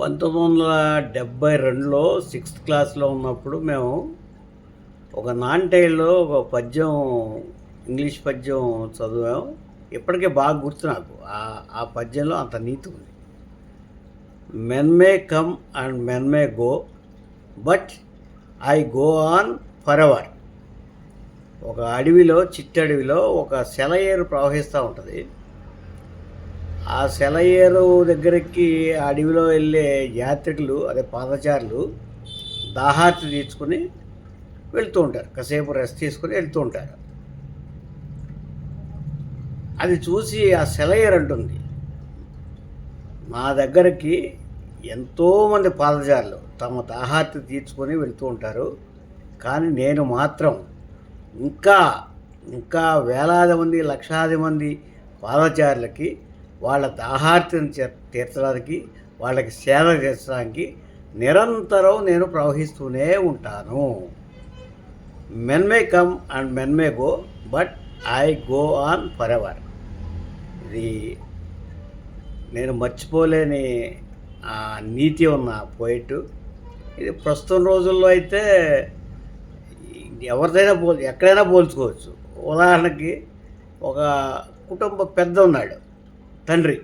1972లో sixth క్లాస్లో ఉన్నప్పుడు మేము ఒక నాన్టైల్లో ఒక పద్యం, ఇంగ్లీష్ పద్యం చదివాం. ఇప్పటికే బాగా గుర్తు నాకు. ఆ పద్యంలో అంత నీతి ఉంది. Men may come and men may go, but I go on for ever. ఒక అడవిలో, చిట్టడవిలో ఒక సెలయేరు ప్రవహిస్తూ ఉంటుంది. ఆ సెలయేరు దగ్గరికి అడవిలో వెళ్ళే యాత్రికులు, అదే పాదచారులు, దాహార్తి తీర్చుకొని వెళ్తూ ఉంటారు. కాసేపు రెస్ట్ తీసుకొని వెళ్తూ ఉంటారు. అది చూసి ఆ సెలయేరు అంటుంది, మా దగ్గరికి ఎంతోమంది పాదచారులు తమ దాహార్తి తీర్చుకొని వెళ్తూ ఉంటారు, కానీ నేను మాత్రం ఇంకా ఇంకా వేలాది మంది, లక్షాది మంది పాదచారులకి వాళ్ళ దాహార్తిని తీర్చడానికి, వాళ్ళకి సేవ చేర్చడానికి నిరంతరం నేను ప్రవహిస్తూనే ఉంటాను. Men may come and men may go, but I go on for ever. ఇది నేను మర్చిపోలేని నీతి ఉన్న పోయిట్. ఇది ప్రస్తుతం రోజుల్లో అయితే ఎవరిదైనా ఎక్కడైనా పోల్చుకోవచ్చు. ఉదాహరణకి ఒక కుటుంబ పెద్ద ఉన్నాడు, తండ్రి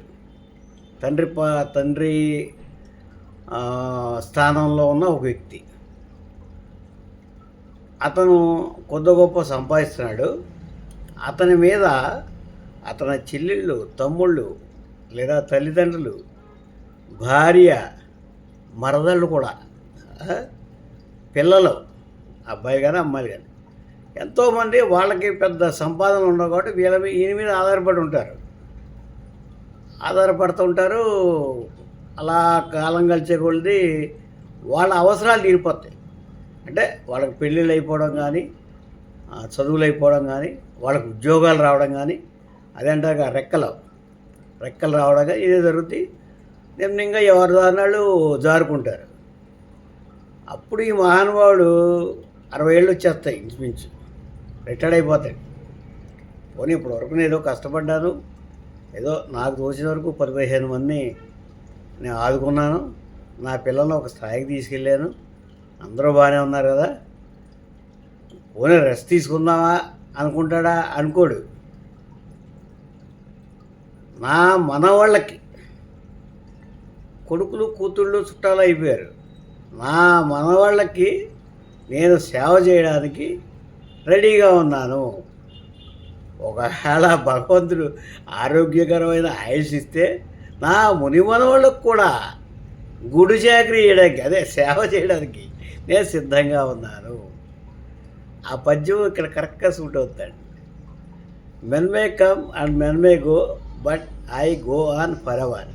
స్థానంలో ఉన్న ఒక వ్యక్తి. అతను కొద్ది గొప్ప సంపాదిస్తున్నాడు. అతని మీద అతని చెల్లెళ్ళు, తమ్ముళ్ళు లేదా తల్లిదండ్రులు, భార్య, మరదళ్ళు కూడా, పిల్లలు, అబ్బాయి కానీ అమ్మాయి కానీ ఎంతోమంది వాళ్ళకి పెద్ద సంపాదన ఉండవు కాబట్టి ఈయన మీద ఆధారపడుతూ ఉంటారు. అలా కాలం గడిచే కొద్దీ వాళ్ళ అవసరాలు తీరిపోతాయి. అంటే వాళ్ళకి పెళ్ళిళ్ళు అయిపోవడం కానీ, చదువులు అయిపోవడం కానీ, వాళ్ళకి ఉద్యోగాలు రావడం కానీ, అదేంటాక రెక్కలు రావడం కానీ ఇదే జరుగుతాయి. నిమ్మగా ఎవరి దారుణాలు జారుకుంటారు. అప్పుడు ఈ మహానుభావుడు 60 ఏళ్ళు వచ్చేస్తాయి, ఇంచుమించు రిటైర్డ్ అయిపోతాడు. పోనీ ఇప్పటి వరకు నేను ఏదో కష్టపడ్డాను, ఏదో నాకు తోచిన వరకు 10-15 మందిని నేను ఆదుకున్నాను, నా పిల్లల్ని ఒక స్థాయికి తీసుకెళ్ళాను, అందరూ బాగానే ఉన్నారు కదా, పోనీ రెస్ట్ తీసుకుందామా అనుకుంటాడా? అనుకోడు. నా మనవాళ్ళకి కొడుకులు, కూతుళ్ళు, చుట్టాలు అయిపోయారు. నా మనవాళ్ళకి నేను సేవ చేయడానికి రెడీగా ఉన్నాను. ఒకవేళ భగవంతుడు ఆరోగ్యకరమైన ఆయుష్ ఇస్తే నా ముని మనవాళ్ళకు కూడా గుడి చాకరీ చేయడానికి, అదే సేవ చేయడానికి నేను సిద్ధంగా ఉన్నాను. ఆ పద్యం ఇక్కడ కరెక్ట్గా సూట్ అవుతాడు. Men may come and men may go, but I go on for ever.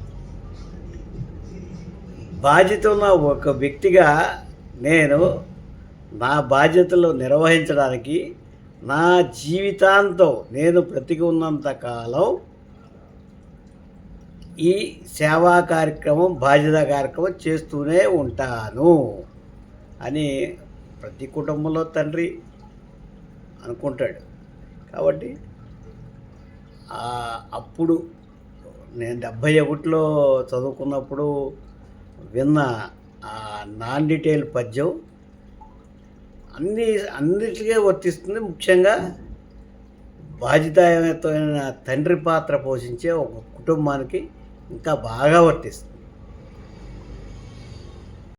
బాధ్యత ఉన్న ఒక వ్యక్తిగా నేను నా బాధ్యతలు నిర్వహించడానికి నా జీవితాంతం నేను బ్రతికి ఉన్నంత కాలం ఈ సేవా కార్యక్రమం, బాధ్యత కార్యక్రమం చేస్తూనే ఉంటాను అని ప్రతి కుటుంబంలో తండ్రి అనుకుంటాడు. కాబట్టి అప్పుడు నేను 71లో చదువుకున్నప్పుడు విన్న ఆ నాన్ డీటెయిల్ పద్యం అన్నిటికీ వర్తిస్తుంది. ముఖ్యంగా బాధ్యతాయుతమైన తండ్రి పాత్ర పోషించే ఒక కుటుంబానికి ఇంకా బాగా వర్తిస్తుంది.